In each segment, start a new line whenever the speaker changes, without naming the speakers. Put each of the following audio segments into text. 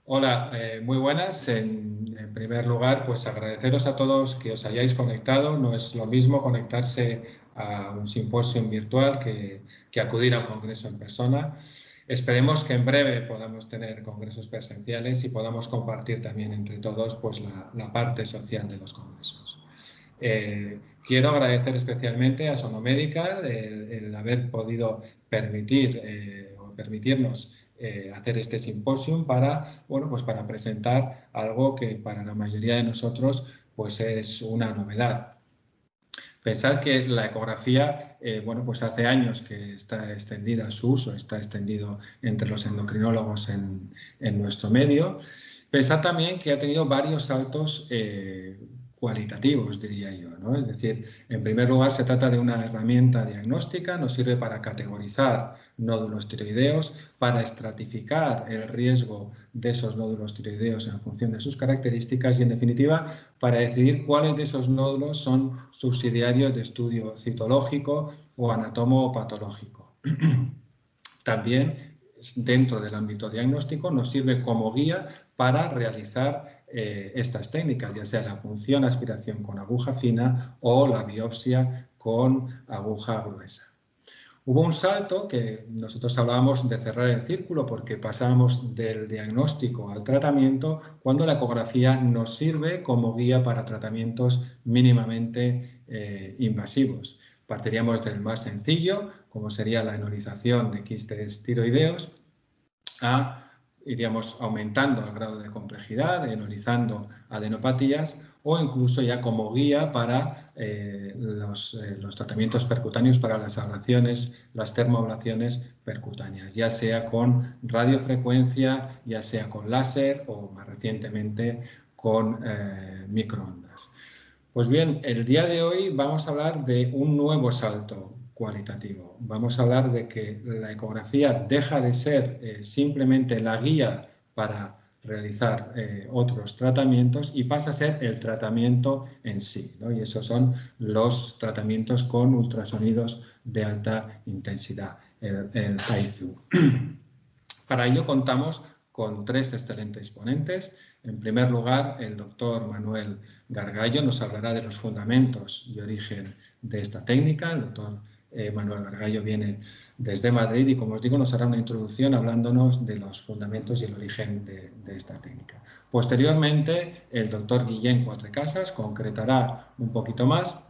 Hola, muy buenas. En primer lugar, pues agradeceros a todos que os hayáis conectado. No es lo mismo conectarse a un simposio virtual que acudir a un congreso en persona. Esperemos que en breve podamos tener congresos presenciales y podamos compartir también entre todos pues, la parte social de los congresos. Quiero agradecer especialmente a Sonomedical el haber podido permitirnos hacer este simposium para, bueno, pues para presentar algo que para la mayoría de nosotros pues es una novedad. Pensad que la ecografía, bueno, pues hace años que está extendida su uso, está extendido entre los endocrinólogos en nuestro medio. Pensad también que ha tenido varios saltos cualitativos, diría yo, ¿no? Es decir, en primer lugar, se trata de una herramienta diagnóstica, nos sirve para categorizar nódulos tiroideos, para estratificar el riesgo de esos nódulos tiroideos en función de sus características y, en definitiva, para decidir cuáles de esos nódulos son subsidiarios de estudio citológico o anatomopatológico. También, dentro del ámbito diagnóstico, nos sirve como guía para realizar estas técnicas, ya sea la punción, aspiración con aguja fina o la biopsia con aguja gruesa. Hubo un salto que nosotros hablábamos de cerrar el círculo porque pasábamos del diagnóstico al tratamiento cuando la ecografía nos sirve como guía para tratamientos mínimamente invasivos. Partiríamos del más sencillo, como sería la enolización de quistes tiroideos, iríamos aumentando el grado de complejidad, enolizando adenopatías o incluso ya como guía para los tratamientos percutáneos para las ablaciones, las termoablaciones percutáneas, ya sea con radiofrecuencia, ya sea con láser o más recientemente con microondas. Pues bien, el día de hoy vamos a hablar de un nuevo salto cualitativo. Vamos a hablar de que la ecografía deja de ser simplemente la guía para realizar otros tratamientos y pasa a ser el tratamiento en sí, ¿no? Y esos son los tratamientos con ultrasonidos de alta intensidad, el HIFU. Para ello contamos con tres excelentes ponentes. En primer lugar, el doctor Manuel Gargallo nos hablará de los fundamentos y origen de esta técnica. El doctor Manuel Gargallo viene desde Madrid y, como os digo, nos hará una introducción hablándonos de los fundamentos y el origen de esta técnica. Posteriormente, el doctor Guillén Cuatrecasas concretará un poquito más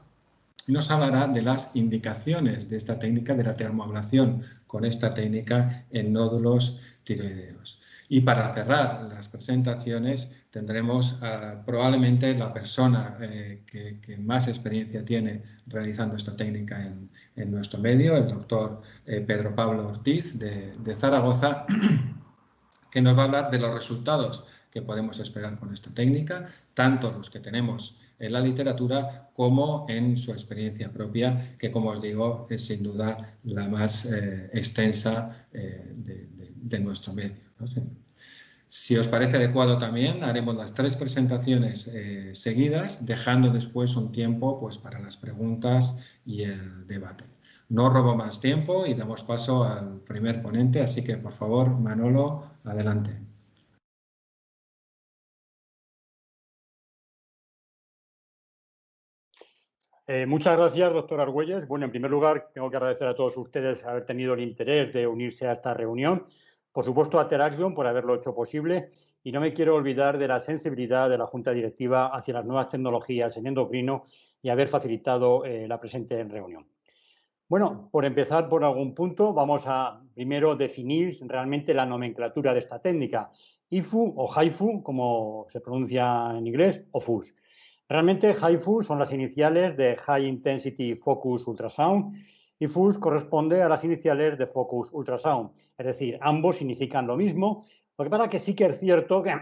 y nos hablará de las indicaciones de esta técnica, de la termoablación con esta técnica en nódulos tiroideos. Y para cerrar las presentaciones tendremos probablemente la persona que más experiencia tiene realizando esta técnica en nuestro medio, el doctor Pedro Pablo Ortiz de Zaragoza, que nos va a hablar de los resultados que podemos esperar con esta técnica, tanto los que tenemos en la literatura como en su experiencia propia, que, como os digo, es sin duda la más extensa de nuestro medio, ¿no? Si os parece adecuado también, haremos las tres presentaciones seguidas, dejando después un tiempo pues, para las preguntas y el debate. No robo más tiempo y damos paso al primer ponente, así que, por favor, Manolo, adelante.
Muchas gracias, doctor Argüelles. Bueno, en primer lugar, tengo que agradecer a todos ustedes haber tenido el interés de unirse a esta reunión. Por supuesto, a Teraxion por haberlo hecho posible. Y no me quiero olvidar de la sensibilidad de la Junta Directiva hacia las nuevas tecnologías en endocrino y haber facilitado la presente reunión. Bueno, por empezar por algún punto, vamos a primero definir realmente la nomenclatura de esta técnica. HIFU o HIFU, como se pronuncia en inglés, o FUS. Realmente HIFU son las iniciales de High Intensity Focus Ultrasound y FUS corresponde a las iniciales de Focus Ultrasound. Es decir, ambos significan lo mismo. Lo que pasa es que sí que es cierto que,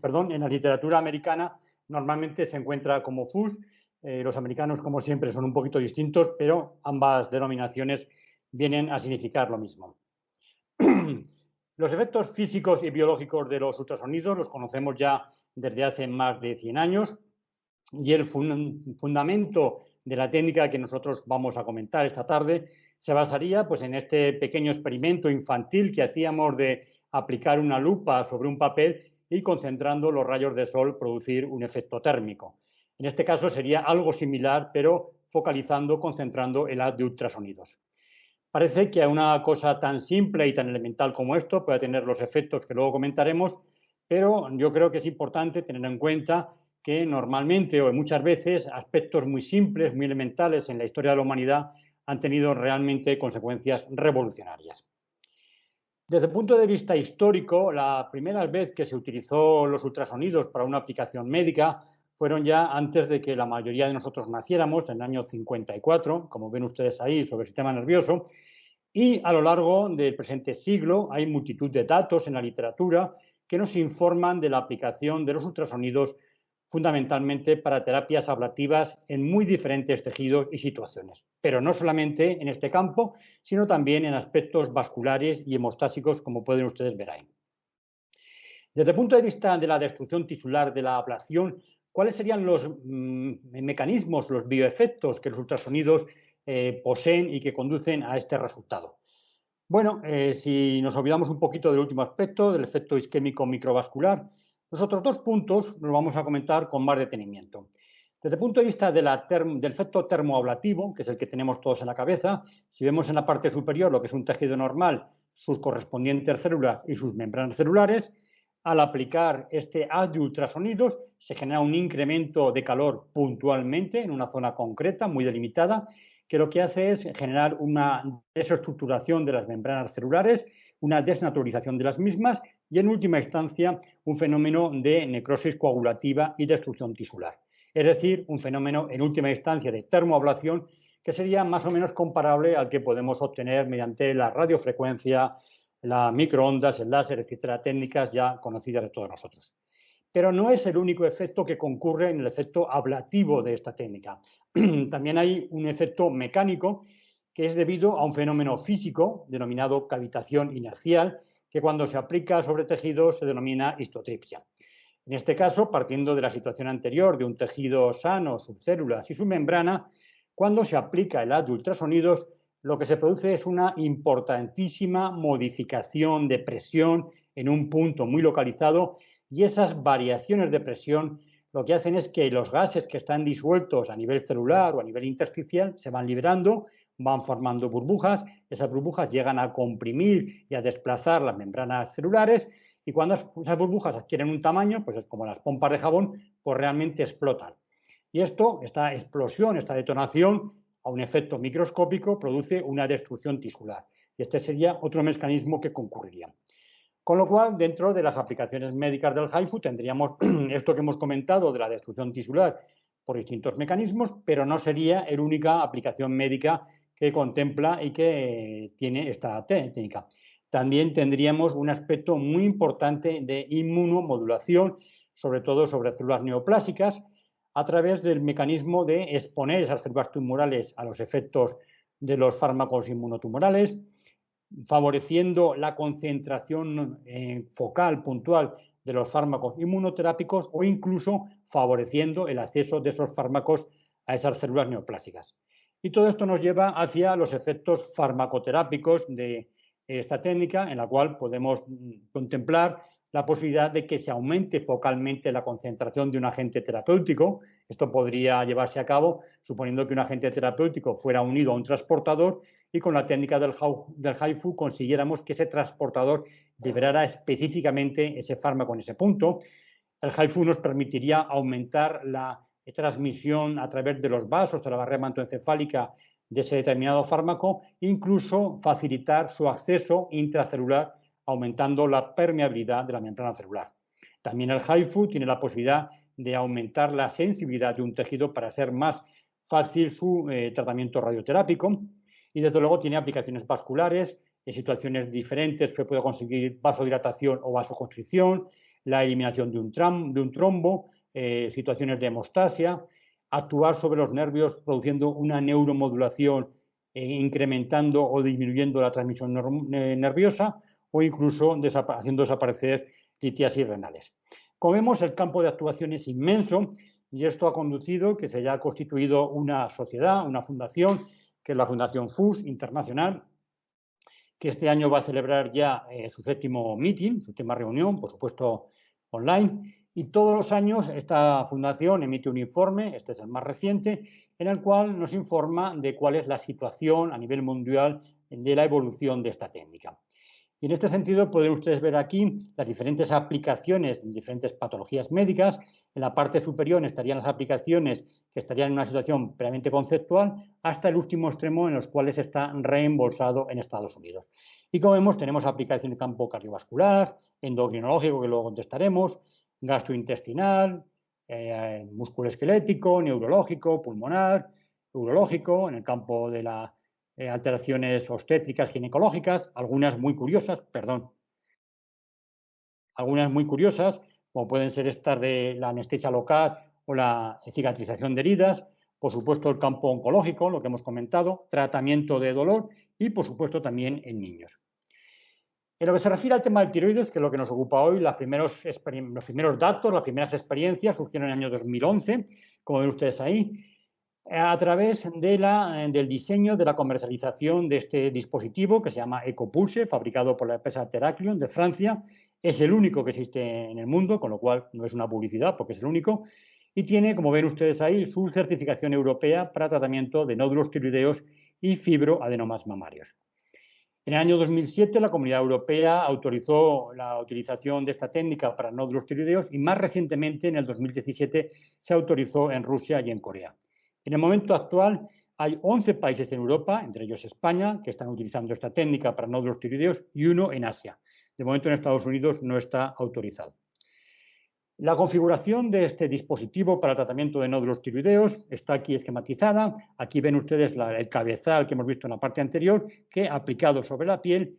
perdón, en la literatura americana normalmente se encuentra como FUS. Los americanos, como siempre, son un poquito distintos, pero ambas denominaciones vienen a significar lo mismo. Los efectos físicos y biológicos de los ultrasonidos los conocemos ya desde hace más de 100 años y el fundamento de la técnica que nosotros vamos a comentar esta tarde se basaría pues, en este pequeño experimento infantil que hacíamos de aplicar una lupa sobre un papel y concentrando los rayos de sol producir un efecto térmico. En este caso sería algo similar, pero focalizando, concentrando el haz de ultrasonidos. Parece que una cosa tan simple y tan elemental como esto puede tener los efectos que luego comentaremos, pero yo creo que es importante tener en cuenta que normalmente o muchas veces aspectos muy simples, muy elementales en la historia de la humanidad han tenido realmente consecuencias revolucionarias. Desde el punto de vista histórico, la primera vez que se utilizó los ultrasonidos para una aplicación médica fueron ya antes de que la mayoría de nosotros naciéramos, en el año 54, como ven ustedes ahí, sobre el sistema nervioso, y a lo largo del presente siglo hay multitud de datos en la literatura que nos informan de la aplicación de los ultrasonidos fundamentalmente para terapias ablativas en muy diferentes tejidos y situaciones, pero no solamente en este campo, sino también en aspectos vasculares y hemostásicos, como pueden ustedes ver ahí. Desde el punto de vista de la destrucción tisular de la ablación, ¿cuáles serían los mecanismos, los bioefectos que los ultrasonidos poseen y que conducen a este resultado? Bueno, si nos olvidamos un poquito del último aspecto, del efecto isquémico microvascular, los otros dos puntos los vamos a comentar con más detenimiento. Desde el punto de vista del efecto termoablativo, que es el que tenemos todos en la cabeza, si vemos en la parte superior lo que es un tejido normal, sus correspondientes células y sus membranas celulares, al aplicar este haz de ultrasonidos se genera un incremento de calor puntualmente en una zona concreta, muy delimitada, que lo que hace es generar una desestructuración de las membranas celulares, una desnaturalización de las mismas y, en última instancia, un fenómeno de necrosis coagulativa y destrucción tisular. Es decir, un fenómeno, en última instancia, de termoablación que sería más o menos comparable al que podemos obtener mediante la radiofrecuencia, la microondas, el láser, etcétera, técnicas ya conocidas de todos nosotros. Pero no es el único efecto que concurre en el efecto ablativo de esta técnica. También hay un efecto mecánico que es debido a un fenómeno físico denominado cavitación inercial, que cuando se aplica sobre tejidos se denomina histotripsia. En este caso, partiendo de la situación anterior de un tejido sano, sus células y su membrana, cuando se aplica el haz de ultrasonidos, lo que se produce es una importantísima modificación de presión en un punto muy localizado, y esas variaciones de presión lo que hacen es que los gases que están disueltos a nivel celular o a nivel intersticial se van liberando, van formando burbujas, esas burbujas llegan a comprimir y a desplazar las membranas celulares, y cuando esas burbujas adquieren un tamaño, pues es como las pompas de jabón, pues realmente explotan. Y esta explosión, esta detonación, a un efecto microscópico, produce una destrucción tisular. Y este sería otro mecanismo que concurriría. Con lo cual, dentro de las aplicaciones médicas del HIFU tendríamos esto que hemos comentado de la destrucción tisular por distintos mecanismos, pero no sería la única aplicación médica que contempla y que tiene esta técnica. También tendríamos un aspecto muy importante de inmunomodulación, sobre todo sobre células neoplásicas, a través del mecanismo de exponer esas células tumorales a los efectos de los fármacos inmunotumorales, favoreciendo la concentración focal puntual de los fármacos inmunoterápicos o incluso favoreciendo el acceso de esos fármacos a esas células neoplásicas. Y todo esto nos lleva hacia los efectos farmacoterápicos de esta técnica, en la cual podemos contemplar la posibilidad de que se aumente focalmente la concentración de un agente terapéutico. Esto podría llevarse a cabo suponiendo que un agente terapéutico fuera unido a un transportador y con la técnica del HIFU consiguiéramos que ese transportador liberara específicamente ese fármaco en ese punto. El HIFU nos permitiría aumentar la transmisión a través de los vasos de la barrera hematoencefálica de ese determinado fármaco, incluso facilitar su acceso intracelular, aumentando la permeabilidad de la membrana celular. También el HIFU tiene la posibilidad de aumentar la sensibilidad de un tejido para hacer más fácil su tratamiento radioterápico, y desde luego tiene aplicaciones vasculares. En situaciones diferentes se puede conseguir vasodilatación o vasoconstricción, la eliminación de un trombo, situaciones de hemostasia, actuar sobre los nervios produciendo una neuromodulación, incrementando o disminuyendo la transmisión nerviosa, o incluso haciendo desaparecer litiasis renales. Como vemos, el campo de actuación es inmenso, y esto ha conducido que se haya constituido una sociedad, una fundación, que es la Fundación FUS Internacional, que este año va a celebrar ya su séptimo meeting, su última reunión, por supuesto online. Y todos los años esta fundación emite un informe, este es el más reciente, en el cual nos informa de cuál es la situación a nivel mundial de la evolución de esta técnica. Y en este sentido pueden ustedes ver aquí las diferentes aplicaciones en diferentes patologías médicas. En la parte superior estarían las aplicaciones que estarían en una situación previamente conceptual hasta el último extremo en los cuales está reembolsado en Estados Unidos. Y como vemos, tenemos aplicaciones en el campo cardiovascular, endocrinológico, que luego contestaremos, gastrointestinal, musculoesquelético, neurológico, pulmonar, urológico, en el campo de la alteraciones obstétricas ginecológicas, algunas muy curiosas, como pueden ser estas de la anestesia local o la cicatrización de heridas, por supuesto el campo oncológico, lo que hemos comentado, tratamiento de dolor y por supuesto también en niños. En lo que se refiere al tema del tiroides, que es lo que nos ocupa hoy, los primeros datos, las primeras experiencias surgieron en el año 2011, como ven ustedes ahí, a través del diseño de la comercialización de este dispositivo que se llama Ecopulse, fabricado por la empresa Teraclion de Francia. Es el único que existe en el mundo, con lo cual no es una publicidad porque es el único, y tiene, como ven ustedes ahí, su certificación europea para tratamiento de nódulos tiroideos y fibroadenomas mamarios. En el año 2007 la Comunidad Europea autorizó la utilización de esta técnica para nódulos tiroideos y más recientemente, en el 2017, se autorizó en Rusia y en Corea. En el momento actual hay 11 países en Europa, entre ellos España, que están utilizando esta técnica para nódulos tiroideos y uno en Asia. De momento en Estados Unidos no está autorizado. La configuración de este dispositivo para el tratamiento de nódulos tiroideos está aquí esquematizada. Aquí ven ustedes el cabezal que hemos visto en la parte anterior, que aplicado sobre la piel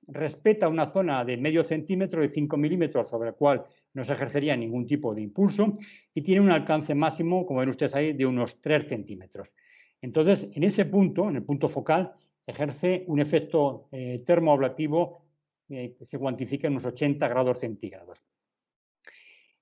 respeta una zona de medio centímetro de 5 milímetros sobre el cual no se ejercería ningún tipo de impulso y tiene un alcance máximo, como ven ustedes ahí, de unos 3 centímetros. Entonces, en ese punto, en el punto focal, ejerce un efecto termoablativo que se cuantifica en unos 80 grados centígrados.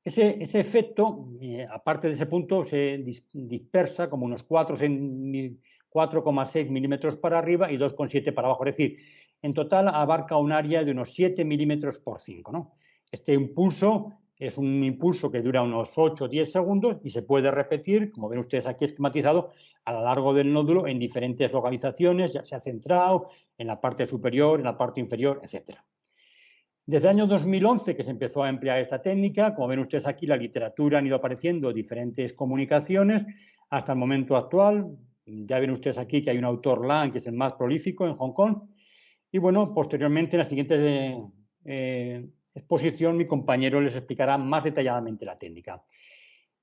Ese efecto, aparte de ese punto, se dispersa como unos 4,6 milímetros para arriba y 2,7 para abajo. Es decir, en total abarca un área de unos 7 milímetros por 5, ¿no? Este impulso es un impulso que dura unos 8 o 10 segundos y se puede repetir, como ven ustedes aquí esquematizado, a lo largo del nódulo en diferentes localizaciones, ya sea centrado, en la parte superior, en la parte inferior, etcétera. Desde el año 2011 que se empezó a emplear esta técnica, como ven ustedes aquí, la literatura han ido apareciendo diferentes comunicaciones hasta el momento actual. Ya ven ustedes aquí que hay un autor Lang, que es el más prolífico en Hong Kong. Y bueno, posteriormente en la siguiente exposición mi compañero les explicará más detalladamente la técnica.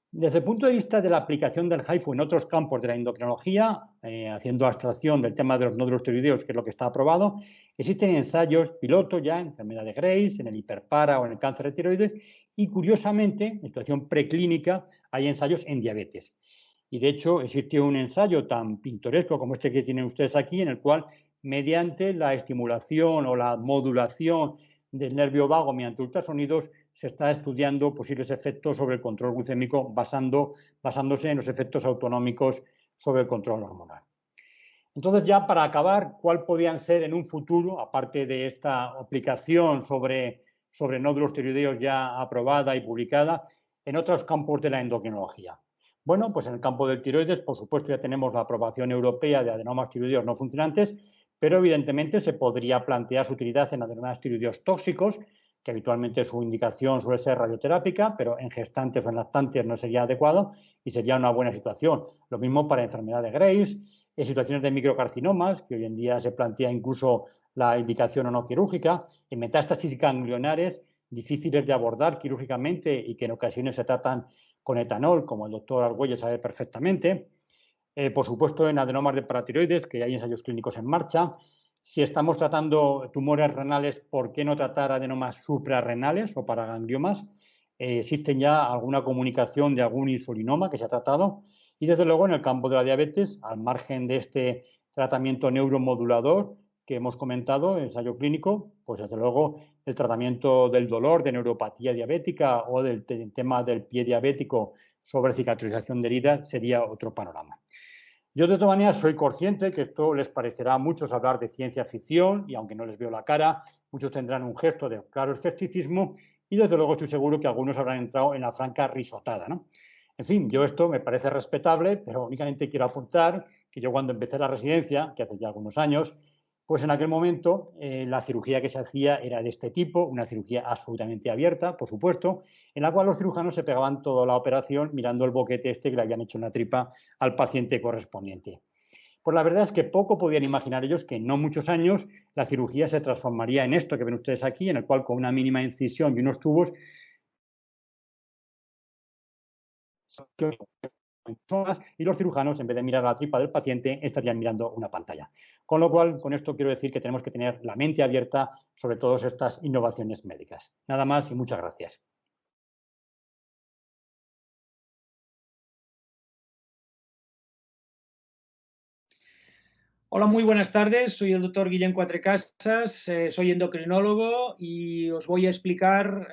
Desde el punto de vista de la aplicación del HIFU en otros campos de la endocrinología, haciendo abstracción del tema de los nódulos tiroideos, que es lo que está aprobado, existen ensayos piloto ya en enfermedad de Graves, en el hiperpara o en el cáncer de tiroides y, curiosamente, en situación preclínica, hay ensayos en diabetes. Y, de hecho, existió un ensayo tan pintoresco como este que tienen ustedes aquí, en el cual, mediante la estimulación o la modulación del nervio vago mediante ultrasonidos, se está estudiando posibles efectos sobre el control glucémico basándose en los efectos autonómicos sobre el control hormonal. Entonces, ya para acabar, ¿cuál podrían ser en un futuro, aparte de esta aplicación sobre nódulos tiroideos ya aprobada y publicada, en otros campos de la endocrinología? Bueno, pues en el campo del tiroides, por supuesto, ya tenemos la aprobación europea de adenomas tiroideos no funcionantes, pero evidentemente se podría plantear su utilidad en adenomas tiroideos tóxicos, que habitualmente su indicación suele ser radioterápica, pero en gestantes o en lactantes no sería adecuado y sería una buena situación. Lo mismo para enfermedad de Graves, en situaciones de microcarcinomas, que hoy en día se plantea incluso la indicación o no quirúrgica, en metástasis ganglionares difíciles de abordar quirúrgicamente y que en ocasiones se tratan con etanol, como el doctor Argüelles sabe perfectamente. Por supuesto, en adenomas de paratiroides, que hay ensayos clínicos en marcha. Si estamos tratando tumores renales, ¿por qué no tratar adenomas suprarrenales o paragangliomas? Existen ya alguna comunicación de algún insulinoma que se ha tratado. Y desde luego en el campo de la diabetes, al margen de este tratamiento neuromodulador que hemos comentado, ensayo clínico, pues desde luego el tratamiento del dolor, de neuropatía diabética o del tema del pie diabético sobre cicatrización de heridas sería otro panorama. Yo, de todas maneras, soy consciente que esto les parecerá a muchos hablar de ciencia ficción y, aunque no les veo la cara, muchos tendrán un gesto de claro escepticismo y desde luego estoy seguro que algunos habrán entrado en la franca risotada, ¿no? En fin, yo esto me parece respetable, pero únicamente quiero apuntar que yo cuando empecé la residencia, que hace ya algunos años, pues en aquel momento la cirugía que se hacía era de este tipo, una cirugía absolutamente abierta, por supuesto, en la cual los cirujanos se pegaban toda la operación mirando el boquete este que le habían hecho en la tripa al paciente correspondiente. Pues la verdad es que poco podían imaginar ellos que en no muchos años la cirugía se transformaría en esto que ven ustedes aquí, en el cual con una mínima incisión y unos tubos y los cirujanos, en vez de mirar la tripa del paciente, estarían mirando una pantalla. Con lo cual, con esto quiero decir que tenemos que tener la mente abierta sobre todas estas innovaciones médicas. Nada más y muchas gracias.
Hola, muy buenas tardes. Soy el doctor Guillem Cuatrecasas, soy endocrinólogo y os voy a explicar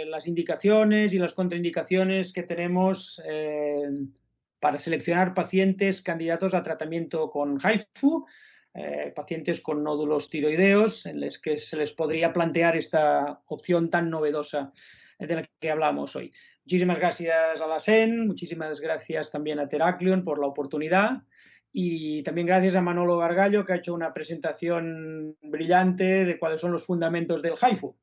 las indicaciones y las contraindicaciones que tenemos para seleccionar pacientes candidatos a tratamiento con HIFU, pacientes con nódulos tiroideos en los que se les podría plantear esta opción tan novedosa de la que hablamos hoy. Muchísimas gracias a la SEN, muchísimas gracias también a Teraclion por la oportunidad. Y también gracias a Manolo Gargallo, que ha hecho una presentación brillante de cuáles son los fundamentos del HIFU.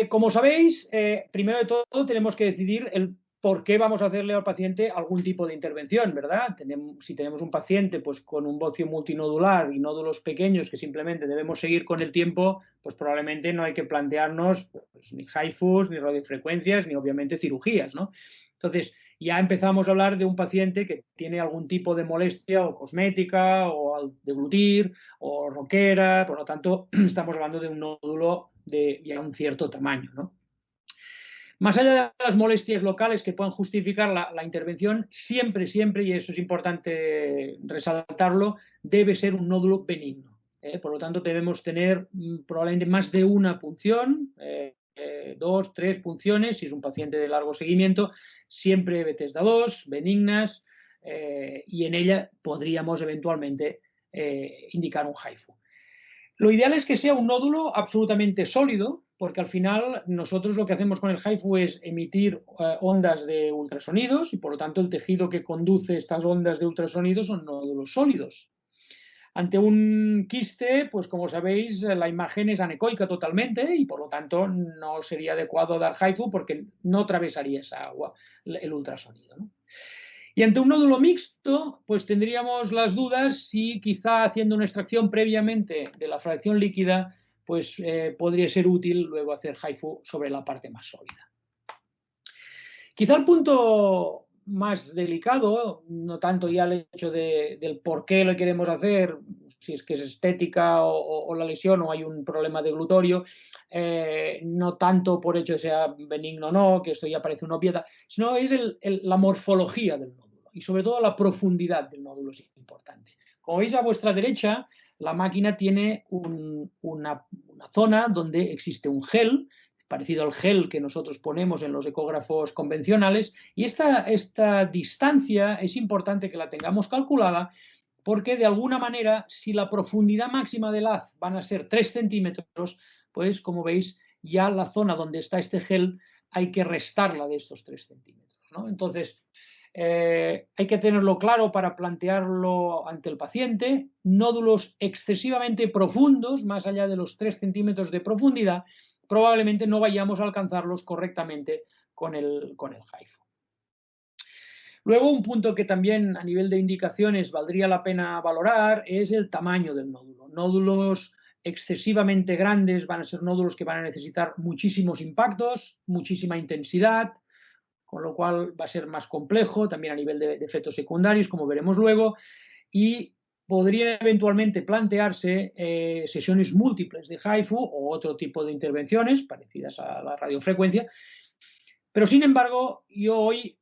Como sabéis, primero de todo tenemos que decidir el por qué vamos a hacerle al paciente algún tipo de intervención, ¿verdad? Si tenemos un paciente pues, con un bocio multinodular y nódulos pequeños que simplemente debemos seguir con el tiempo, pues probablemente no hay que plantearnos pues, ni HIFUs, ni radiofrecuencias, ni obviamente cirugías, ¿no? Entonces, ya empezamos a hablar de un paciente que tiene algún tipo de molestia o cosmética o al deglutir o roquera, por lo tanto, estamos hablando de un nódulo de ya un cierto tamaño, ¿no? Más allá de las molestias locales que puedan justificar la intervención, siempre, y eso es importante resaltarlo, debe ser un nódulo benigno. Por lo tanto, debemos tener probablemente más de una punción, 2, 3 punciones, si es un paciente de largo seguimiento, siempre Bethesda 2, benignas, y en ella podríamos eventualmente indicar un HIFU. Lo ideal es que sea un nódulo absolutamente sólido, porque al final nosotros lo que hacemos con el HIFU es emitir ondas de ultrasonidos y por lo tanto el tejido que conduce estas ondas de ultrasonidos son nódulos sólidos. Ante un quiste, pues como sabéis, la imagen es anecoica totalmente y por lo tanto no sería adecuado dar HIFU porque no atravesaría esa agua el ultrasonido, ¿no? Y ante un nódulo mixto, pues tendríamos las dudas si quizá haciendo una extracción previamente de la fracción líquida, pues podría ser útil luego hacer HIFU sobre la parte más sólida. Quizá el punto más delicado, no tanto ya el hecho del por qué lo queremos hacer, si es que es estética o la lesión o hay un problema de glutorio, no tanto por hecho de sea benigno o no, que esto ya parece una obviedad, sino es la morfología del nódulo y sobre todo la profundidad del nódulo es importante. Como veis a vuestra derecha, la máquina tiene una zona donde existe un gel, parecido al gel que nosotros ponemos en los ecógrafos convencionales, y esta distancia es importante que la tengamos calculada porque de alguna manera, si la profundidad máxima del haz van a ser 3 centímetros, pues como veis, ya la zona donde está este gel hay que restarla de estos 3 centímetros, ¿no? Entonces, hay que tenerlo claro para plantearlo ante el paciente. Nódulos excesivamente profundos, más allá de los 3 centímetros de profundidad, probablemente no vayamos a alcanzarlos correctamente con el HIFU. Luego, un punto que también a nivel de indicaciones valdría la pena valorar es el tamaño del nódulo. Nódulos excesivamente grandes van a ser nódulos que van a necesitar muchísimos impactos, muchísima intensidad, con lo cual va a ser más complejo, también a nivel de efectos secundarios, como veremos luego, y podrían eventualmente plantearse sesiones múltiples de HIFU o otro tipo de intervenciones parecidas a la radiofrecuencia, pero sin embargo, yo hoy,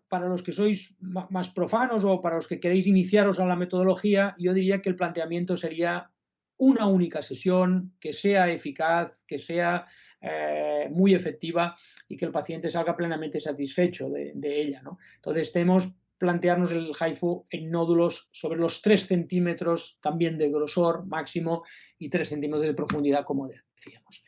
para los que sois más profanos o para los que queréis iniciaros a la metodología, yo diría que el planteamiento sería una única sesión que sea eficaz, que sea muy efectiva y que el paciente salga plenamente satisfecho de ella, ¿no? Entonces tenemos plantearnos el HIFU en nódulos sobre los 3 centímetros también de grosor máximo y 3 centímetros de profundidad, como decíamos.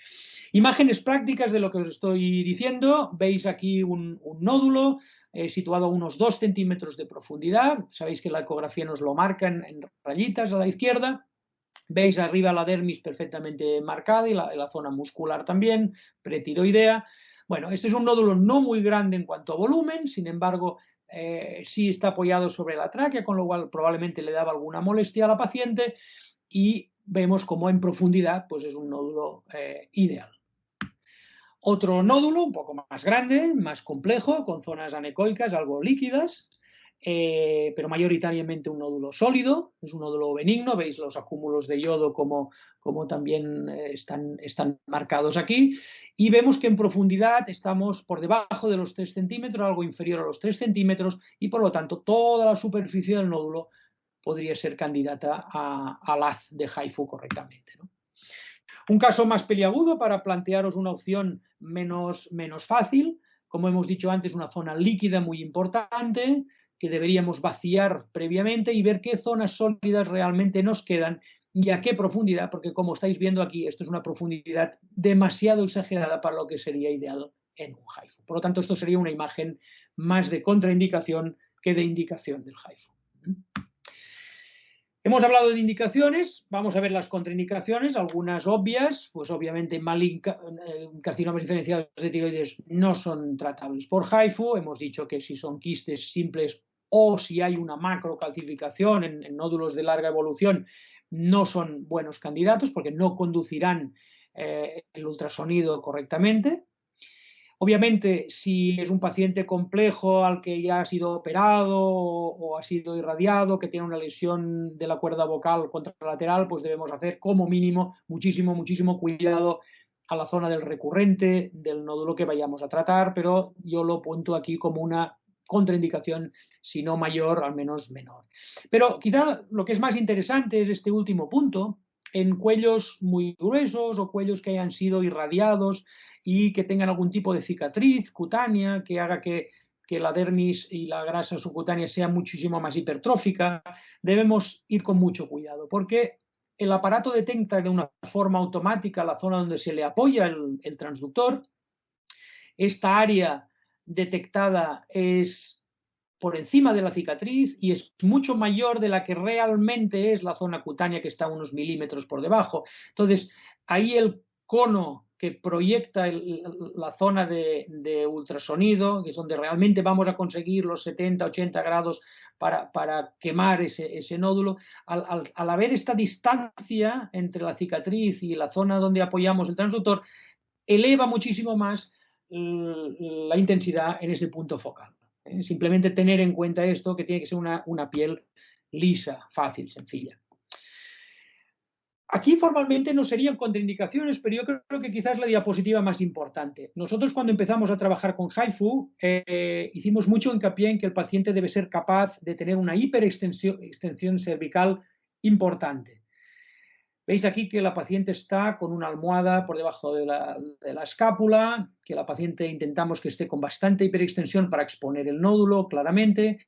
Imágenes prácticas de lo que os estoy diciendo. Veis aquí un nódulo situado a unos 2 centímetros de profundidad. Sabéis que la ecografía nos lo marca en rayitas a la izquierda. Veis arriba la dermis perfectamente marcada y la zona muscular también, pretiroidea. Bueno, este es un nódulo no muy grande en cuanto a volumen, sin embargo, sí está apoyado sobre la tráquea, con lo cual probablemente le daba alguna molestia a la paciente, y vemos como en profundidad pues es un nódulo ideal. Otro nódulo un poco más grande, más complejo, con zonas anecoicas algo líquidas, pero mayoritariamente un nódulo sólido, es un nódulo benigno. Veis los acúmulos de yodo como también están marcados aquí, y vemos que en profundidad estamos por debajo de los 3 centímetros, algo inferior a los 3 centímetros, y por lo tanto toda la superficie del nódulo podría ser candidata al haz de HIFU correctamente, ¿no? Un caso más peliagudo para plantearos una opción menos fácil, como hemos dicho antes, una zona líquida muy importante que deberíamos vaciar previamente y ver qué zonas sólidas realmente nos quedan y a qué profundidad, porque como estáis viendo aquí, esto es una profundidad demasiado exagerada para lo que sería ideal en un HIFU. Por lo tanto, esto sería una imagen más de contraindicación que de indicación del HIFU. Hemos hablado de indicaciones, vamos a ver las contraindicaciones, algunas obvias. Pues obviamente carcinomas diferenciados de tiroides no son tratables por HIFU. Hemos dicho que si son quistes simples o si hay una macrocalcificación en nódulos de larga evolución, no son buenos candidatos porque no conducirán el ultrasonido correctamente. Obviamente, si es un paciente complejo al que ya ha sido operado o ha sido irradiado, que tiene una lesión de la cuerda vocal contralateral, pues debemos hacer como mínimo muchísimo cuidado a la zona del recurrente del nódulo que vayamos a tratar, pero yo lo apunto aquí como una contraindicación, si no mayor, al menos menor. Pero quizá lo que es más interesante es este último punto, en cuellos muy gruesos o cuellos que hayan sido irradiados y que tengan algún tipo de cicatriz cutánea que haga que la dermis y la grasa subcutánea sea muchísimo más hipertrófica. Debemos ir con mucho cuidado porque el aparato detecta de una forma automática la zona donde se le apoya el transductor. Esta área detectada es por encima de la cicatriz y es mucho mayor de la que realmente es la zona cutánea, que está a unos milímetros por debajo. Entonces, ahí el cono que proyecta la zona de ultrasonido, que es donde realmente vamos a conseguir los 70-80 grados para quemar ese nódulo, al haber esta distancia entre la cicatriz y la zona donde apoyamos el transductor, eleva muchísimo más la intensidad en ese punto focal. Simplemente tener en cuenta esto, que tiene que ser una piel lisa, fácil, sencilla. Aquí formalmente no serían contraindicaciones, pero yo creo que quizás la diapositiva más importante. Nosotros cuando empezamos a trabajar con HIFU hicimos mucho hincapié en que el paciente debe ser capaz de tener una hiperextensión cervical importante. Veis aquí que la paciente está con una almohada por debajo de la escápula, que la paciente intentamos que esté con bastante hiperextensión para exponer el nódulo claramente,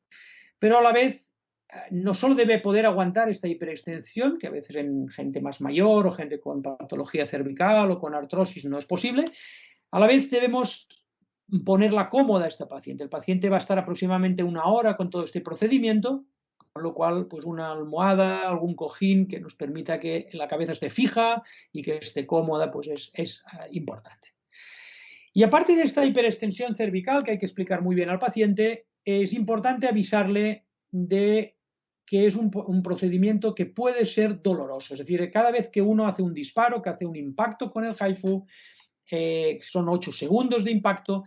pero a la vez no solo debe poder aguantar esta hiperextensión, que a veces en gente más mayor o gente con patología cervical o con artrosis no es posible, a la vez debemos ponerla cómoda a esta paciente. El paciente va a estar aproximadamente 1 hora con todo este procedimiento, con lo cual, pues una almohada, algún cojín que nos permita que la cabeza esté fija y que esté cómoda, pues es importante. Y aparte de esta hiperextensión cervical que hay que explicar muy bien al paciente, es importante avisarle de que es un procedimiento que puede ser doloroso. Es decir, cada vez que uno hace un disparo, que hace un impacto con el HIFU, son 8 segundos de impacto,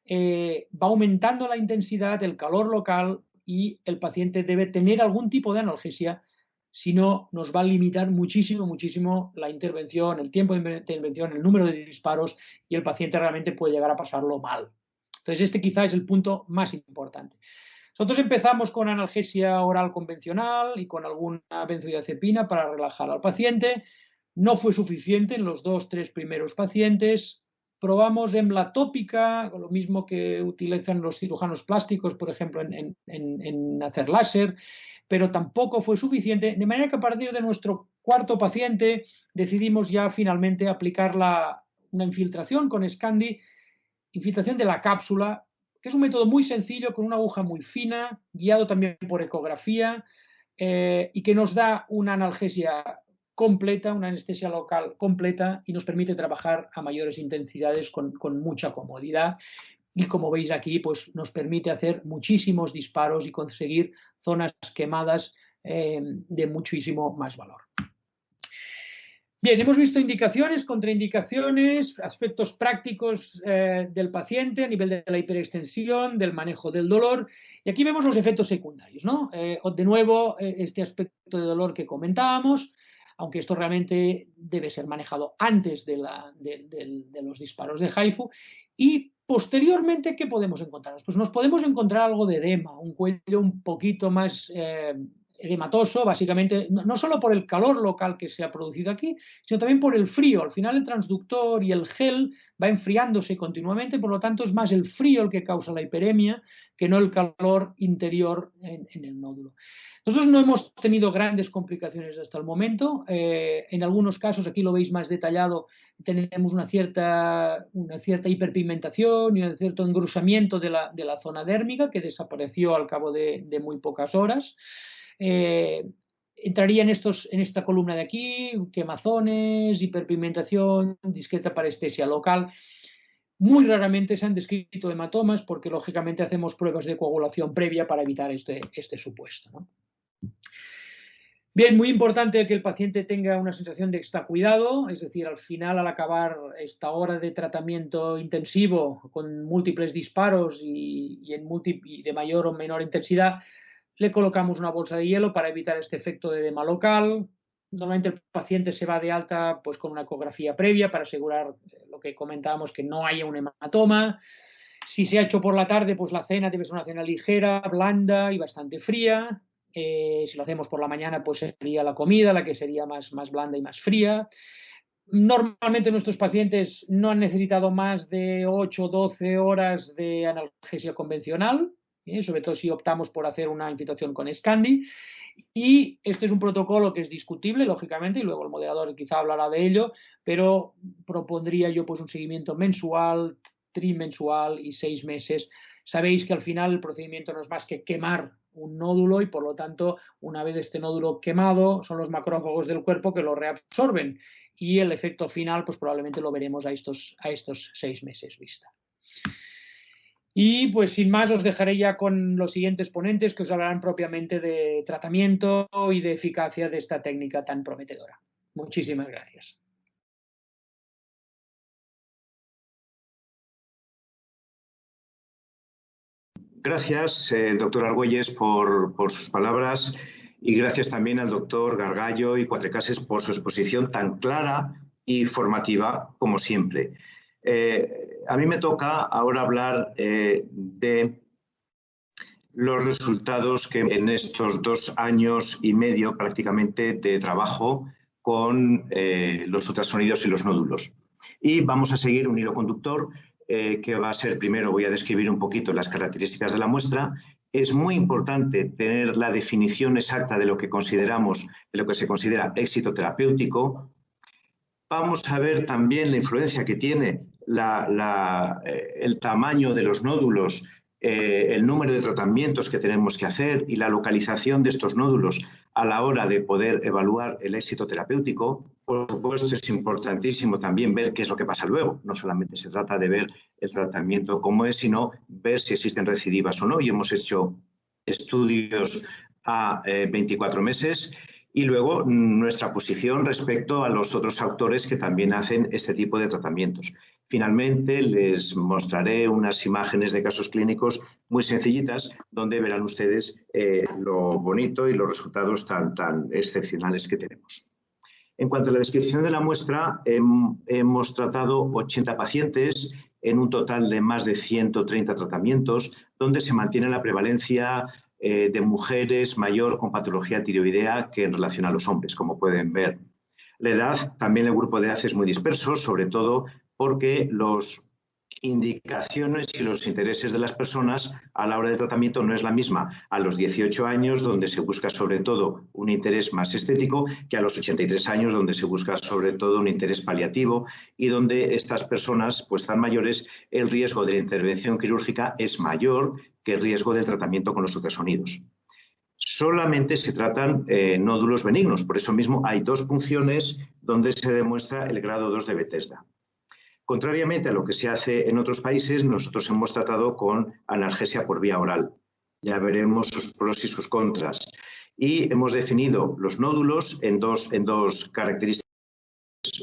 va aumentando la intensidad, el calor local, y el paciente debe tener algún tipo de analgesia, si no nos va a limitar muchísimo la intervención, el tiempo de intervención, el número de disparos, y el paciente realmente puede llegar a pasarlo mal. Entonces este quizá es el punto más importante. Nosotros empezamos con analgesia oral convencional y con alguna benzodiazepina para relajar al paciente. No fue suficiente en los 2-3 primeros pacientes. probamos EMLA tópica, lo mismo que utilizan los cirujanos plásticos, por ejemplo, en hacer láser, pero tampoco fue suficiente, de manera que a partir de nuestro cuarto paciente decidimos ya finalmente aplicar una infiltración con Scandi, infiltración de la cápsula, que es un método muy sencillo, con una aguja muy fina, guiado también por ecografía, y que nos da una analgesia completa, una anestesia local completa, y nos permite trabajar a mayores intensidades con mucha comodidad. Y como veis aquí, pues nos permite hacer muchísimos disparos y conseguir zonas quemadas de muchísimo más valor. Bien, hemos visto indicaciones, contraindicaciones, aspectos prácticos del paciente a nivel de la hiperextensión, del manejo del dolor, y aquí vemos los efectos secundarios, ¿no? De nuevo, este aspecto de dolor que comentábamos, aunque esto realmente debe ser manejado antes de los disparos de HIFU. Y posteriormente, ¿qué podemos encontrarnos? Pues nos podemos encontrar algo de edema, un cuello un poquito más edematoso, básicamente, no solo por el calor local que se ha producido aquí, sino también por el frío. Al final el transductor y el gel va enfriándose continuamente, por lo tanto es más el frío el que causa la hiperemia que no el calor interior en el nódulo. Nosotros no hemos tenido grandes complicaciones hasta el momento. En algunos casos, aquí lo veis más detallado, tenemos una cierta hiperpigmentación y un cierto engrosamiento de la zona dérmica que desapareció al cabo de muy pocas horas. Entraría en esta columna de aquí, quemazones, hiperpigmentación, discreta parestesia local. Muy raramente se han descrito hematomas porque lógicamente hacemos pruebas de coagulación previa para evitar este supuesto, ¿no? Bien, muy importante que el paciente tenga una sensación de extracuidado, es decir, al final, al acabar esta hora de tratamiento intensivo con múltiples disparos y de mayor o menor intensidad, le colocamos una bolsa de hielo para evitar este efecto de edema local. Normalmente el paciente se va de alta pues, con una ecografía previa para asegurar lo que comentábamos, que no haya un hematoma. Si se ha hecho por la tarde, pues la cena debe ser una cena ligera, blanda y bastante fría. Si lo hacemos por la mañana, pues sería la comida la que sería más blanda y más fría. Normalmente nuestros pacientes no han necesitado más de 8 o 12 horas de analgesia convencional, sobre todo si optamos por hacer una infiltración con Scandi. Y este es un protocolo que es discutible, lógicamente, y luego el moderador quizá hablará de ello, pero propondría yo pues un seguimiento mensual, trimensual y 6 meses. Sabéis que al final el procedimiento no es más que quemar un nódulo y por lo tanto una vez este nódulo quemado son los macrófagos del cuerpo que lo reabsorben y el efecto final pues probablemente lo veremos a estos 6 meses vista. Y pues sin más os dejaré ya con los siguientes ponentes que os hablarán propiamente de tratamiento y de eficacia de esta técnica tan prometedora. Muchísimas gracias.
Gracias, doctor Argüelles, por sus palabras y gracias también al doctor Gargallo y Cuatrecases por su exposición tan clara y formativa como siempre. A mí me toca ahora hablar de los resultados que en estos 2 años y medio prácticamente de trabajo con los ultrasonidos y los nódulos. Y vamos a seguir un hilo conductor que va a ser, primero voy a describir un poquito las características de la muestra. Es muy importante tener la definición exacta de lo que consideramos, de lo que se considera éxito terapéutico. Vamos a ver también la influencia que tiene el tamaño de los nódulos, el número de tratamientos que tenemos que hacer y la localización de estos nódulos a la hora de poder evaluar el éxito terapéutico. Por supuesto, es importantísimo también ver qué es lo que pasa luego. No solamente se trata de ver el tratamiento como es, sino ver si existen recidivas o no. Y hemos hecho estudios a 24 meses y luego nuestra posición respecto a los otros autores que también hacen este tipo de tratamientos. Finalmente, les mostraré unas imágenes de casos clínicos muy sencillitas donde verán ustedes lo bonito y los resultados tan excepcionales que tenemos. En cuanto a la descripción de la muestra, hemos tratado 80 pacientes en un total de más de 130 tratamientos, donde se mantiene la prevalencia de mujeres mayor con patología tiroidea que en relación a los hombres, como pueden ver. La edad, también el grupo de edad es muy disperso, sobre todo porque las indicaciones y los intereses de las personas a la hora de tratamiento no es la misma a los 18 años, donde se busca sobre todo un interés más estético, que a los 83 años, donde se busca sobre todo un interés paliativo y donde estas personas pues tan mayores, el riesgo de la intervención quirúrgica es mayor que el riesgo del tratamiento con los ultrasonidos. Solamente se tratan nódulos benignos, por eso mismo hay 2 punciones donde se demuestra el grado 2 de Bethesda. Contrariamente a lo que se hace en otros países, nosotros hemos tratado con analgesia por vía oral. Ya veremos sus pros y sus contras. Y hemos definido los nódulos en dos características,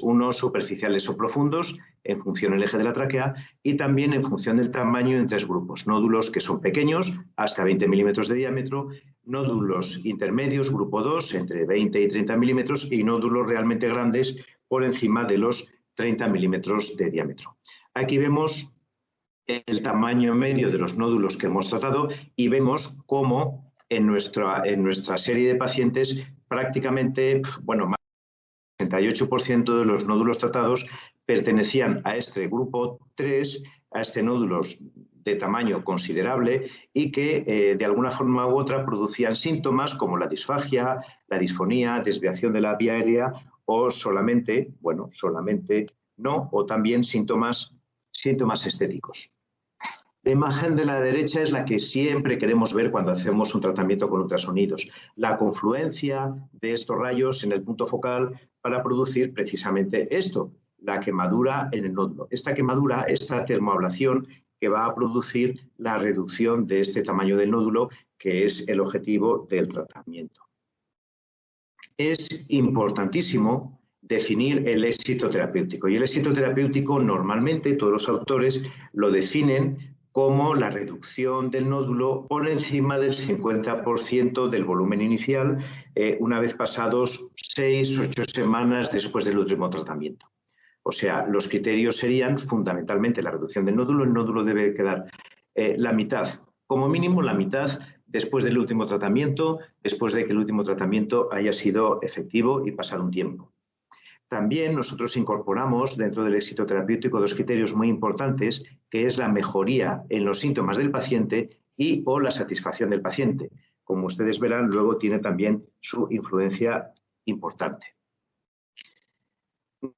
unos superficiales o profundos, en función del eje de la tráquea, y también en función del tamaño en 3 grupos. Nódulos que son pequeños, hasta 20 milímetros de diámetro, nódulos intermedios, grupo 2, entre 20 y 30 milímetros, y nódulos realmente grandes por encima de los 30 milímetros de diámetro. Aquí vemos el tamaño medio de los nódulos que hemos tratado y vemos cómo en nuestra serie de pacientes prácticamente, bueno, más del 68% de los nódulos tratados pertenecían a este grupo 3, a este nódulos de tamaño considerable y que de alguna forma u otra producían síntomas como la disfagia, la disfonía, desviación de la vía aérea o solamente no, o también síntomas estéticos. La imagen de la derecha es la que siempre queremos ver cuando hacemos un tratamiento con ultrasonidos. La confluencia de estos rayos en el punto focal para producir precisamente esto, la quemadura en el nódulo. Esta quemadura, esta termoablación que va a producir la reducción de este tamaño del nódulo, que es el objetivo del tratamiento. Es importantísimo definir el éxito terapéutico. Y el éxito terapéutico normalmente todos los autores lo definen como la reducción del nódulo por encima del 50% del volumen inicial una vez pasados 6 o 8 semanas después del último tratamiento. O sea, los criterios serían fundamentalmente la reducción del nódulo. El nódulo debe quedar la mitad, como mínimo la mitad, después del último tratamiento, después de que el último tratamiento haya sido efectivo y pasado un tiempo. También nosotros incorporamos dentro del éxito terapéutico 2 criterios muy importantes, que es la mejoría en los síntomas del paciente o la satisfacción del paciente. Como ustedes verán, luego tiene también su influencia importante.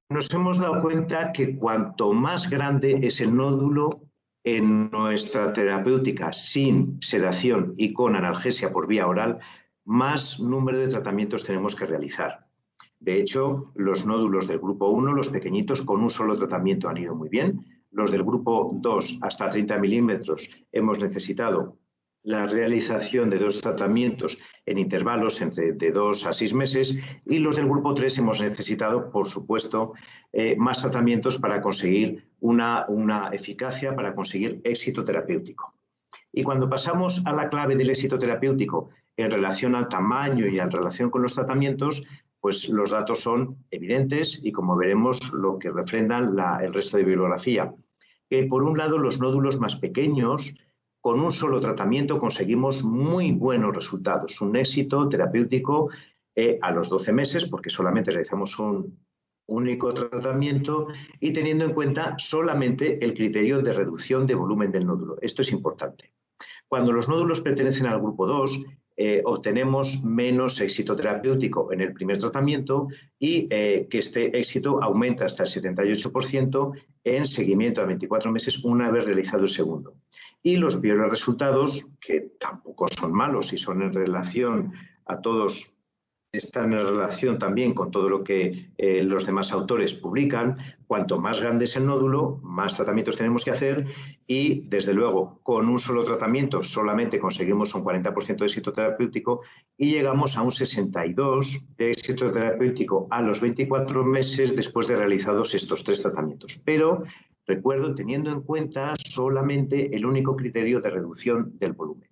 Nos hemos dado cuenta que cuanto más grande es el nódulo en nuestra terapéutica sin sedación y con analgesia por vía oral, más número de tratamientos tenemos que realizar. De hecho, los nódulos del grupo 1, los pequeñitos, con un solo tratamiento han ido muy bien. Los del grupo 2 hasta 30 milímetros hemos necesitado la realización de 2 tratamientos en intervalos de 2 a 6 meses y los del grupo 3 hemos necesitado, por supuesto, más tratamientos para conseguir una eficacia, para conseguir éxito terapéutico. Y cuando pasamos a la clave del éxito terapéutico en relación al tamaño y en relación con los tratamientos, pues los datos son evidentes y, como veremos, lo que refrendan el resto de bibliografía. Por un lado, los nódulos más pequeños, con un solo tratamiento conseguimos muy buenos resultados, un éxito terapéutico a los 12 meses, porque solamente realizamos un único tratamiento y teniendo en cuenta solamente el criterio de reducción de volumen del nódulo. Esto es importante. Cuando los nódulos pertenecen al grupo 2, obtenemos menos éxito terapéutico en el primer tratamiento y que este éxito aumenta hasta el 78% en seguimiento a 24 meses una vez realizado el segundo. Y los peores resultados, que tampoco son malos y son en relación a todos, están en relación también con todo lo que los demás autores publican. Cuanto más grande es el nódulo, más tratamientos tenemos que hacer y, desde luego, con un solo tratamiento solamente conseguimos un 40% de éxito terapéutico y llegamos a un 62% de éxito terapéutico a los 24 meses después de realizados estos 3 tratamientos. Pero, recuerdo, teniendo en cuenta solamente el único criterio de reducción del volumen.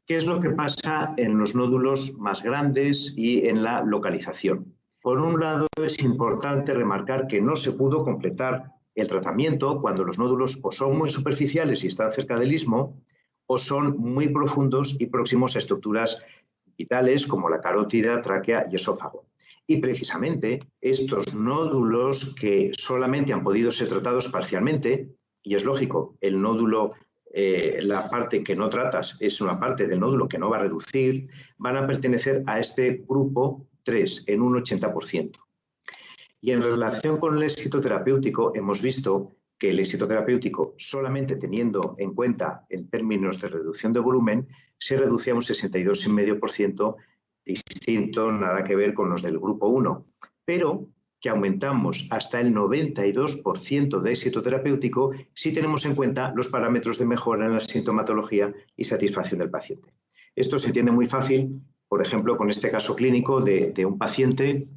¿Qué es lo que pasa en los nódulos más grandes y en la localización? Por un lado, es importante remarcar que no se pudo completar el tratamiento cuando los nódulos o son muy superficiales y están cerca del istmo o son muy profundos y próximos a estructuras vitales como la carótida, tráquea y esófago. Y precisamente estos nódulos que solamente han podido ser tratados parcialmente, y es lógico, el nódulo, la parte que no tratas es una parte del nódulo que no va a reducir, van a pertenecer a este grupo 3 en un 80%. Y en relación con el éxito terapéutico hemos visto que el éxito terapéutico, solamente teniendo en cuenta en términos de reducción de volumen, se reducía un 62,5%, distinto, nada que ver con los del grupo 1, pero que aumentamos hasta el 92% de éxito terapéutico si tenemos en cuenta los parámetros de mejora en la sintomatología y satisfacción del paciente. Esto se entiende muy fácil, por ejemplo, con este caso clínico de un paciente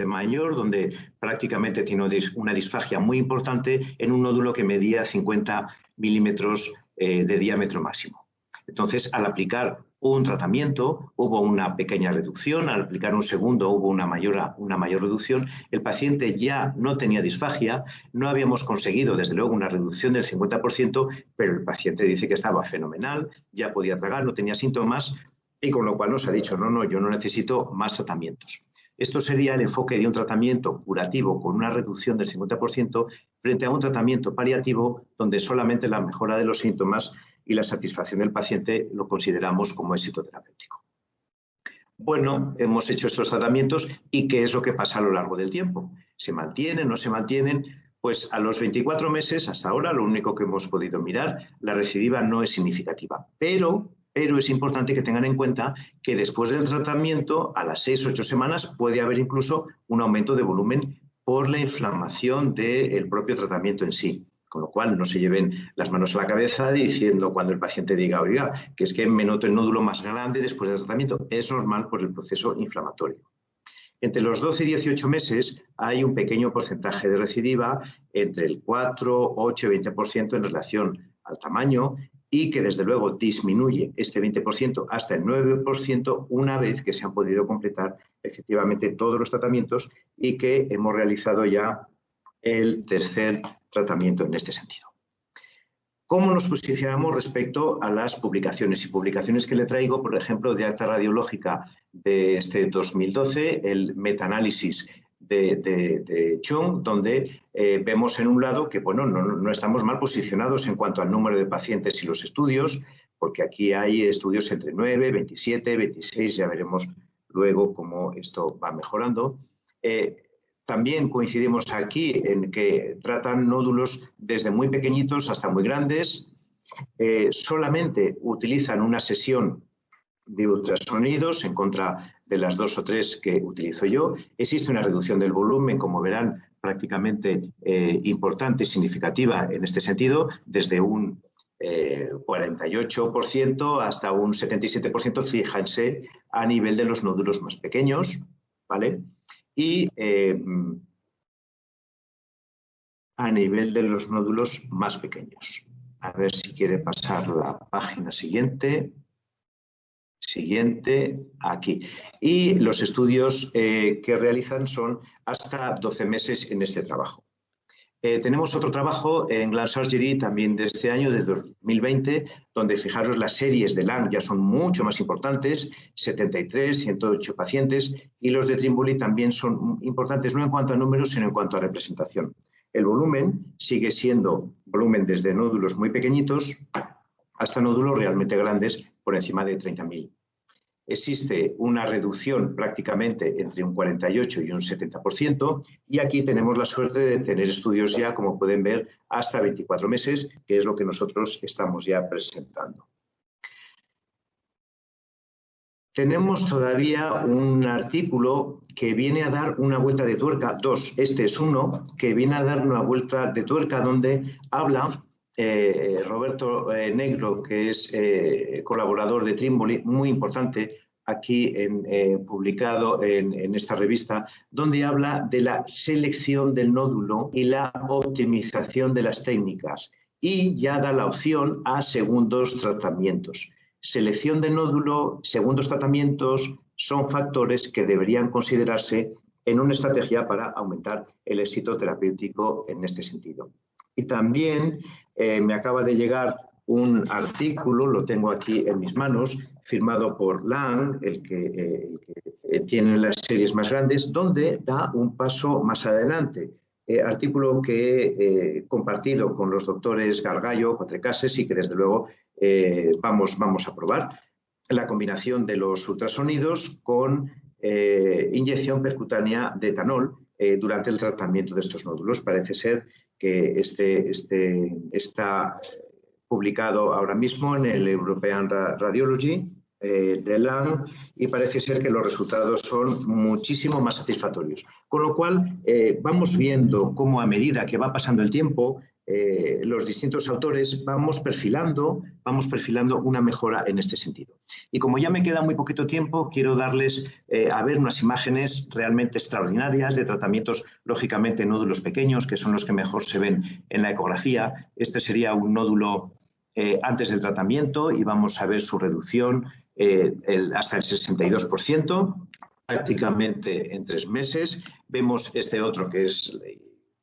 mayor, donde prácticamente tiene una disfagia muy importante en un nódulo que medía 50 milímetros de diámetro máximo. Entonces, al aplicar un tratamiento, hubo una pequeña reducción, al aplicar un segundo hubo una mayor reducción, el paciente ya no tenía disfagia, no habíamos conseguido desde luego una reducción del 50%, pero el paciente dice que estaba fenomenal, ya podía tragar, no tenía síntomas y con lo cual nos ha dicho, no, yo no necesito más tratamientos. Esto sería el enfoque de un tratamiento curativo con una reducción del 50% frente a un tratamiento paliativo donde solamente la mejora de los síntomas y la satisfacción del paciente lo consideramos como éxito terapéutico. Bueno, hemos hecho estos tratamientos y ¿qué es lo que pasa a lo largo del tiempo? ¿Se mantienen, no se mantienen? Pues a los 24 meses, hasta ahora, lo único que hemos podido mirar, la recidiva no es significativa, pero es importante que tengan en cuenta que después del tratamiento, a las 6 o 8 semanas, puede haber incluso un aumento de volumen por la inflamación del propio tratamiento en sí. Con lo cual, no se lleven las manos a la cabeza diciendo cuando el paciente diga, oiga, que es que me noto el nódulo más grande después del tratamiento. Es normal por el proceso inflamatorio. Entre los 12 y 18 meses hay un pequeño porcentaje de recidiva entre el 4, 8 y 20% en relación al tamaño y que desde luego disminuye este 20% hasta el 9% una vez que se han podido completar efectivamente todos los tratamientos y que hemos realizado ya el tercer tratamiento en este sentido. ¿Cómo nos posicionamos respecto a las publicaciones? Y publicaciones que le traigo, por ejemplo, de acta radiológica de este 2012, el metaanálisis de Chung, donde vemos en un lado que bueno, no estamos mal posicionados en cuanto al número de pacientes y los estudios, porque aquí hay estudios entre 9, 27, 26, ya veremos luego cómo esto va mejorando. También coincidimos aquí en que tratan nódulos desde muy pequeñitos hasta muy grandes. Solamente utilizan una sesión de ultrasonidos en contra de las 2 o 3 que utilizo yo. Existe una reducción del volumen, como verán, prácticamente importante y significativa en este sentido, desde un 48% hasta un 77%, fíjense, a nivel de los nódulos más pequeños, ¿vale? Y a nivel de los nódulos más pequeños. A ver si quiere pasar la página siguiente. Siguiente, aquí. Y los estudios que realizan son hasta 12 meses en este trabajo. Tenemos otro trabajo en Gland Surgery también de este año, de 2020, donde fijaros las series de Lang ya son mucho más importantes, 73, 108 pacientes, y los de Trimboli también son importantes, no en cuanto a números, sino en cuanto a representación. El volumen sigue siendo volumen desde nódulos muy pequeñitos hasta nódulos realmente grandes por encima de 30.000. Existe una reducción prácticamente entre un 48 y un 70%, y aquí tenemos la suerte de tener estudios ya, como pueden ver, hasta 24 meses, que es lo que nosotros estamos ya presentando. Tenemos todavía un artículo que viene a dar una vuelta de tuerca, este es uno, que viene a dar una vuelta de tuerca donde habla Roberto Negro, que es colaborador de Trimboli, muy importante, aquí publicado en esta revista, donde habla de la selección del nódulo y la optimización de las técnicas, y ya da la opción a segundos tratamientos. Selección de nódulo, segundos tratamientos, son factores que deberían considerarse en una estrategia para aumentar el éxito terapéutico en este sentido. Y también me acaba de llegar un artículo, lo tengo aquí en mis manos, firmado por Lang, el que tienen las series más grandes, donde da un paso más adelante. Artículo que he compartido con los doctores Gargallo, Cuatrecases y que desde luego vamos a probar. La combinación de los ultrasonidos con inyección percutánea de etanol durante el tratamiento de estos nódulos. Parece ser que está publicado ahora mismo en el European Radiology de Lang y parece ser que los resultados son muchísimo más satisfactorios. Con lo cual, vamos viendo cómo a medida que va pasando el tiempo, los distintos autores vamos perfilando una mejora en este sentido. Y como ya me queda muy poquito tiempo, quiero darles a ver unas imágenes realmente extraordinarias de tratamientos, lógicamente, nódulos pequeños, que son los que mejor se ven en la ecografía. Este sería un nódulo antes del tratamiento y vamos a ver su reducción hasta el 62%, prácticamente en 3 meses. Vemos este otro que es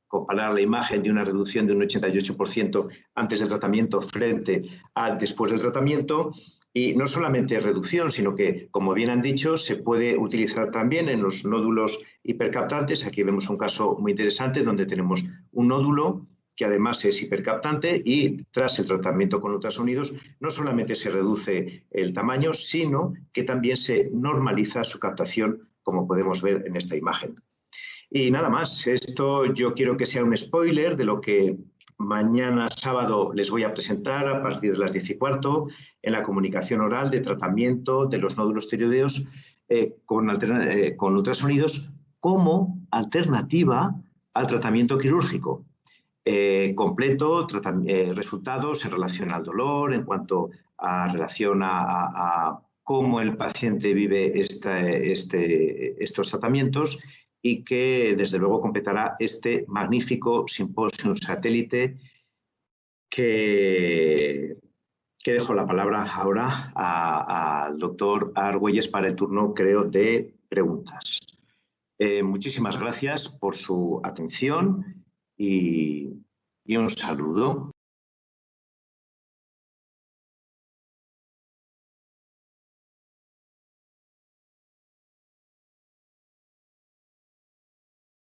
comparar la imagen de una reducción de un 88% antes del tratamiento frente a después del tratamiento. Y no solamente reducción, sino que, como bien han dicho, se puede utilizar también en los nódulos hipercaptantes. Aquí vemos un caso muy interesante donde tenemos un nódulo que además es hipercaptante y tras el tratamiento con ultrasonidos no solamente se reduce el tamaño, sino que también se normaliza su captación, como podemos ver en esta imagen. Y nada más, esto yo quiero que sea un spoiler de lo que mañana sábado les voy a presentar a partir de las 10:15 en la comunicación oral de tratamiento de los nódulos tiroideos con ultrasonidos como alternativa al tratamiento quirúrgico. Completo, resultados en relación al dolor, en cuanto a relación a cómo el paciente vive estos tratamientos y que desde luego completará este magnífico simposio satélite que dejo la palabra ahora al doctor Argüelles para el turno, creo, de preguntas. Muchísimas gracias por su atención y un saludo.